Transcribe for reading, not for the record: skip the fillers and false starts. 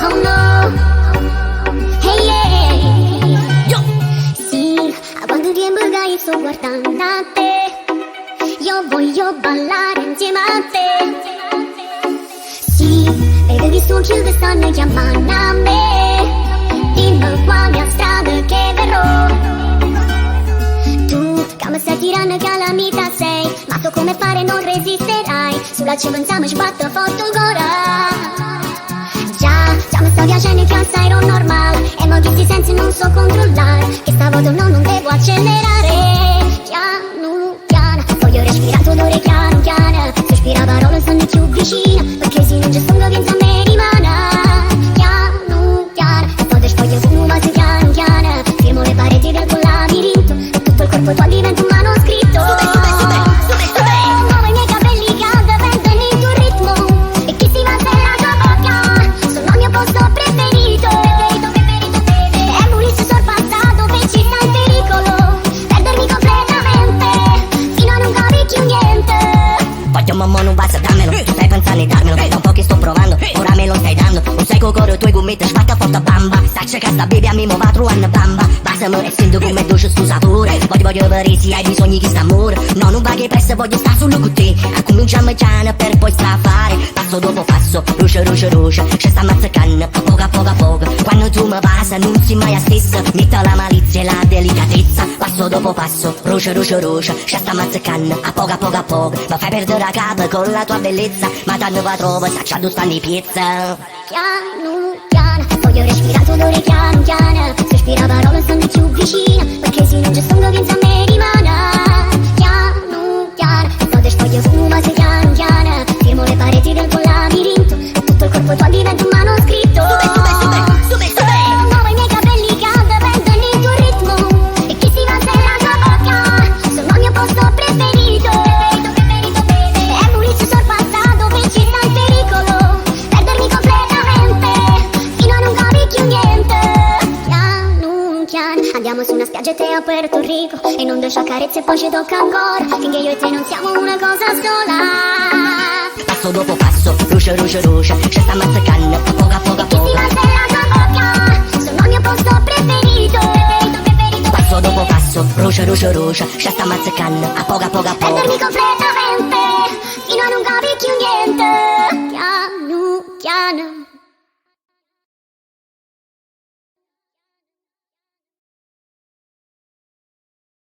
Oh no, hey yeah. Yo. Sì, quando ti imbugai sto guardando a te, io voglio ballare insieme a te. Sì, vedo che sto chiuso e stanno chiamando a me, dimmi quale strada che verrò. Tu, che mi stai tirando calamita sei, ma tu come fare non resisterai, sulla ci pensiamo ci batto forte ancora. Già mi sta piacendo che assai ero normale, e mo che si sente non so controllare, che stavolta no, non devo accelerare. Piano piano, voglio respirare tuo odore piano piano, sospira parole stanno più vicina, perché se non ci sto penso a me rimane. Piano piano, poi spoglio fumo ma se piano piano, firmo le pareti del tuo labirinto, e tutto il corpo tuo diventa un manoscritto. Muovo i miei capelli caldi, vengono in tuo ritmo, e chi si va la tua bocca, sono il mio posto preferito. È un inizio sorpassato, ci sta in pericolo, perdermi completamente, fino a non capire più niente. Voglio mamma non basta dammelo, tu stai pensando di darmelo, da un po' che sto provando, ora me lo stai dando. Un sai con coro tue gommette, sbatta forte bamba, sta cercando sta baby a me mo va trovando bamba. Basami e sento come dolce sto sapore, voglio vedere se hai bisogno di sta amore. No, non va che pressa, voglio stare solo con te, a cominciamo piano per poi strafare. Passo dopo passo, ruce, ci sta mazzacando, a poco. Quando tu mi passa non si mai a stessa, metto la malizia e la delicatezza. Passo dopo passo, ruce, ci sta mazzacando, a poco. Ma fai perdere la capa con la tua bellezza, ma tanto va troppo, sacciando sta di pizza. Piano piano, voglio respirare tuo odore piano piano, sospira parole stanno più vicina, perché se non ci sto penso a me rimane. Piano piano, poi spoglio fumo ma se piano piano, firmo le pareti del tuo labirinto, e tutto il corpo tuo diventa un manoscritto. Muovo i miei capelli caldi, vengono in tuo ritmo, e chi si va la tua bocca, sono il mio posto preferito. È un inizio sorpassato, ci sta in pericolo, perdermi completamente, fino a non capire più niente. Piano piano, andiamo su una spiaggia e te a Puerto Rico, e non lascia carezze e poi ci tocca ancora, finché io e te non siamo una cosa sola. Passo dopo passo, ruce, ci sta mazzacando, a poco. Chi si va la tua bocca, sono il mio posto preferito. Passo dopo passo, ruce, ci sta mazzacando, a poco. Perdermi completamente, fino a non capire più niente. Piano piano.